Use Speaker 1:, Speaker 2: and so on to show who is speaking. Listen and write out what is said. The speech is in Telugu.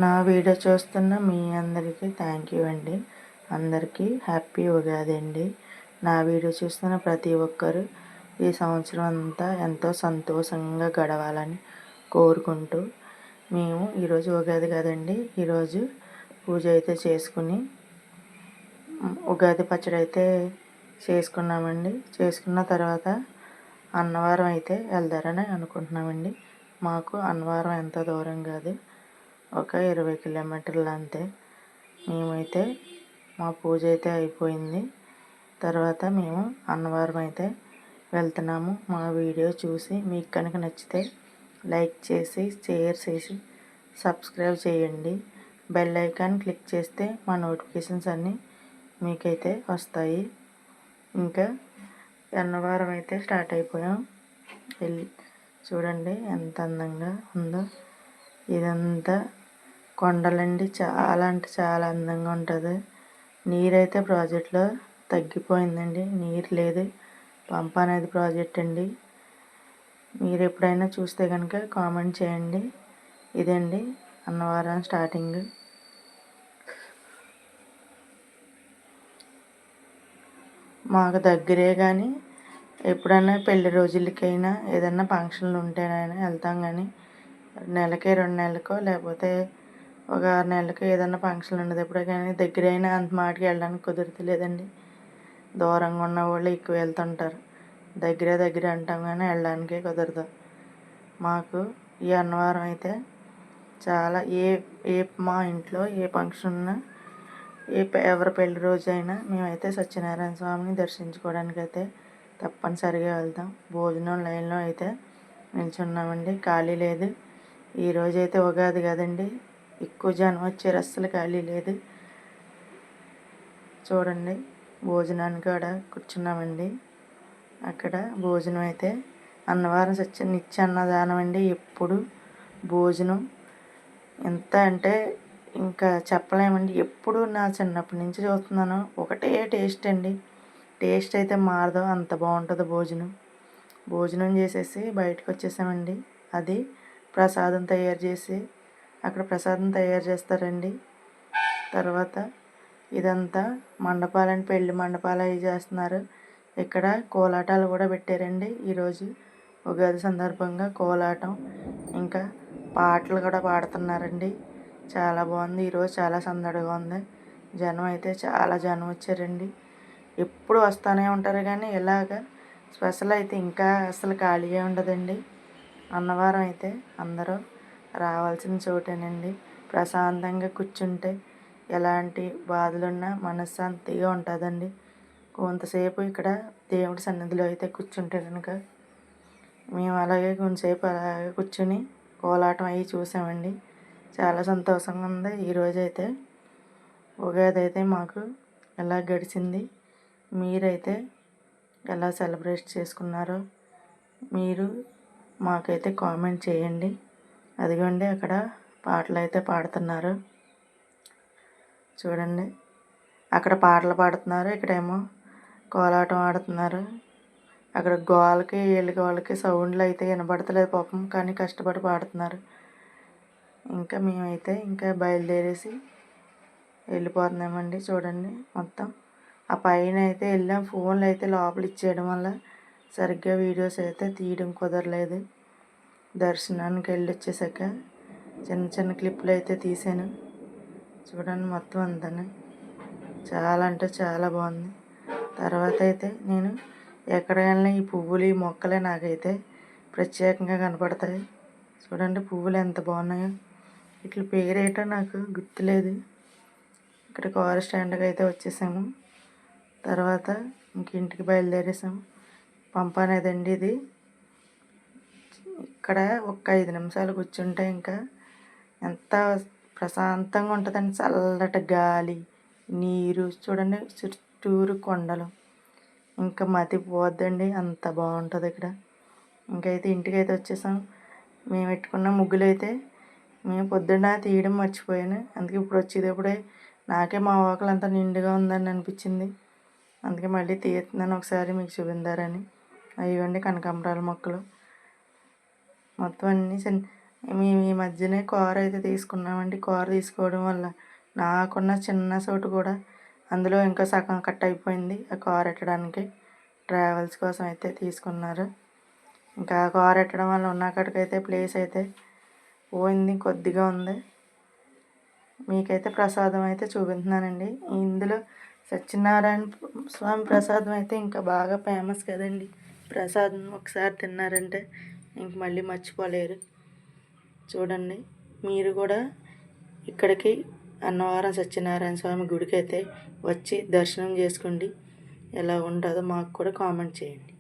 Speaker 1: నా వీడియో చూస్తున్న మీ అందరికీ థ్యాంక్ యూ అండి. అందరికీ హ్యాపీ ఉగాది అండి. నా వీడియో చూస్తున్న ప్రతి ఒక్కరూ ఈ సంవత్సరం అంతా ఎంతో సంతోషంగా గడవాలని కోరుకుంటూ మేము ఈరోజు ఉగాది కదండి, ఈరోజు పూజ అయితే చేసుకుని ఉగాది పచ్చడి అయితే చేసుకున్నామండి. చేసుకున్న తర్వాత అన్నవరం అయితే వెళ్తారని అనుకుంటున్నామండి. మాకు అన్నవరం ఎంత దూరం కాదు, ఒక 20 కిలోమీటర్లు అంతే. మేమైతే మా పూజ అయితే అయిపోయింది. తర్వాత మేము అన్నవరం అయితే వెళ్తున్నాము. మా వీడియో చూసి మీకు కనుక నచ్చితే లైక్ చేసి, షేర్ చేసి, సబ్స్క్రైబ్ చేయండి. బెల్ ఐకాన్ క్లిక్ చేస్తే మా నోటిఫికేషన్స్ అన్నీ మీకైతే వస్తాయి. ఇంకా అన్నవరం అయితే స్టార్ట్ అయిపోయాం. వెళ్ళి చూడండి ఎంత అందంగా ఉందో. ఇదంతా కొండలండి, చాలా అంటే చాలా అందంగా ఉంటుంది. నీరైతే ప్రాజెక్టులో తగ్గిపోయిందండి, నీరు లేదు. పంప అనేది ప్రాజెక్ట్ అండి. మీరు ఎప్పుడైనా చూస్తే కనుక కామెంట్ చేయండి. ఇదండి అన్నవరం స్టార్టింగ్. మాకు దగ్గరే, కానీ ఎప్పుడైనా పెళ్లి రోజులకైనా ఏదైనా ఫంక్షన్లు ఉంటేనైనా వెళ్తాం. కానీ నెలకి 2 నెలలకో లేకపోతే ఒక 6 నెలలకో ఏదైనా ఫంక్షన్ ఉండదు. ఎప్పుడో కానీ దగ్గరైనా అంత మాటికి వెళ్ళడానికి కుదురుతలేదండి. దూరంగా ఉన్న వాళ్ళు ఎక్కువ వెళ్తుంటారు. దగ్గర అంటాం కానీ వెళ్ళడానికే కుదరదు. మాకు ఈ అన్నవరం అయితే చాలా ఏ మా ఇంట్లో ఏ ఫంక్షన్ ఉన్నా, ఎవరి పెళ్లి రోజు అయినా మేమైతే సత్యనారాయణ స్వామిని దర్శించుకోవడానికి అయితే తప్పనిసరిగా వెళ్తాం. భోజనం లైన్లో అయితే నిల్చున్నామండి, ఖాళీ లేదు. ఈరోజు అయితే ఉగాది కదండి, ఎక్కువ జనం వచ్చారు, అస్సలు ఖాళీ లేదు. చూడండి భోజనానికి కూడా కూర్చున్నామండి. అక్కడ భోజనం అయితే అన్నవరం నిత్య అన్నదానం అండి. ఎప్పుడు భోజనం ఎంత అంటే ఇంకా చెప్పలేమండి. ఎప్పుడు నా చిన్నప్పటి నుంచి చూస్తున్నాను, ఒకటే టేస్ట్ అండి. టేస్ట్ అయితే మారదు, అంత బాగుంటుంది భోజనం. భోజనం చేసేసి బయటకు వచ్చేసామండి. అది ప్రసాదం తయారు చేసి అక్కడ ప్రసాదం తయారు చేస్తారండి. తర్వాత ఇదంతా మండపాలని, పెళ్లి మండపాలు అవి చేస్తున్నారు. ఇక్కడ కోలాటాలు కూడా పెట్టారండి. ఈరోజు ఉగాది సందర్భంగా కోలాటం, ఇంకా పాటలు కూడా పాడుతున్నారండి. చాలా బాగుంది. ఈరోజు చాలా సందడిగా ఉంది. జనం అయితే చాలా జనం వచ్చారండి. ఎప్పుడు వస్తూనే ఉంటారు, కానీ ఇలాగ స్పెషల్ అయితే ఇంకా అసలు ఖాళీగా ఉండదండి. అన్నవరం అయితే అందరూ రావాల్సిన చోటేనండి. ప్రశాంతంగా కూర్చుంటే ఎలాంటి బాధలున్నా మనశ్శాంతిగా ఉంటుందండి. కొంతసేపు ఇక్కడ దేవుడి సన్నిధిలో అయితే కూర్చుంటే కనుక మేము అలాగే కొంతసేపు అలాగే కూర్చుని కోలాటం అవి చూసామండి. చాలా సంతోషంగా ఉంది. ఈరోజు అయితే ఉగాది అయితే మాకు ఎలా గడిచింది, మీరైతే ఎలా సెలబ్రేట్ చేసుకున్నారో మీరు మాకైతే కామెంట్ చేయండి. అదిగోండి అక్కడ పాటలు అయితే పాడుతున్నారు. చూడండి అక్కడ పాటలు పాడుతున్నారు, ఇక్కడేమో కోలాటం ఆడుతున్నారు. అక్కడ గోళ్ళకి వాళ్ళకి సౌండ్లు అయితే వినబడతలేదు పాపం, కానీ కష్టపడి పాడుతున్నారు. ఇంకా మేమైతే ఇంకా బయలుదేరేసి వెళ్ళిపోతున్నామండి. చూడండి మొత్తం ఆ పైన అయితే వెళ్ళాం. ఫోన్లు అయితే లోపల ఇచ్చేయడం వల్ల సరిగ్గా వీడియోస్ అయితే తీయడం కుదరలేదు. దర్శనానికి వెళ్ళి వచ్చేసాక చిన్న క్లిప్లు అయితే తీసాను. చూడండి మొత్తం అంతా చాలా అంటే చాలా బాగుంది. తర్వాత అయితే నేను ఎక్కడ వెళ్ళినా ఈ పువ్వులు, ఈ మొక్కలే నాకైతే ప్రత్యేకంగా కనపడతాయి. చూడండి పువ్వులు ఎంత బాగున్నాయో. ఇట్ల పేరేటో నాకు గుర్తులేదు. ఇక్కడ కారు స్టాండ్కి అయితే వచ్చేసాము. తర్వాత ఇంక ఇంటికి బయలుదేరేసాము. పంప అనేదండి ఇది. ఇక్కడ ఒక 5 నిమిషాలు కూర్చుంటే ఇంకా ఎంత ప్రశాంతంగా ఉంటుందండి. చల్లటి గాలి, నీరు, చూడండి చుట్టూరు కొండలు, ఇంకా మతి పోద్దండి, అంత బాగుంటుంది ఇక్కడ. ఇంకైతే ఇంటికైతే వచ్చేసాం. మేము పెట్టుకున్న ముగ్గులు అయితే మేము పొద్దున్న తీయడం మర్చిపోయాను. అందుకే ఇప్పుడు వచ్చేటప్పుడే నాకే మా వాకలంతా నిండుగా ఉందని అనిపించింది. అందుకే మళ్ళీ తీస్తున్నాను ఒకసారి మీకు చూపిందారని. అయ్యండి కనకాంబరాల మొక్కలు మొత్తం అన్నీ మేము ఈ మధ్యనే కారు అయితే తీసుకున్నామండి. కారు తీసుకోవడం వల్ల నాకున్న చిన్న చోటు కూడా అందులో ఇంకా సగం కట్ అయిపోయింది. ఆ కారు ఎట్టడానికి ట్రావెల్స్ కోసం అయితే తీసుకున్నారు. ఇంకా కారు ఎట్టడం వల్ల ఉన్న కాడికైతే ప్లేస్ అయితే పోయింది, కొద్దిగా ఉంది. మీకైతే ప్రసాదం అయితే చూపిస్తున్నానండి. ఇందులో సత్యనారాయణ స్వామి ప్రసాదం అయితే ఇంకా బాగా ఫేమస్ కదండి. ప్రసాదం ఒకసారి తిన్నారంటే ఇంక మళ్ళీ మర్చిపోలేరు. చూడండి, మీరు కూడా ఇక్కడికి అన్నవరం సత్యనారాయణ స్వామి గుడికి అయితే వచ్చి దర్శనం చేసుకోండి. ఎలా ఉంటుందో మాకు కూడా కామెంట్ చేయండి.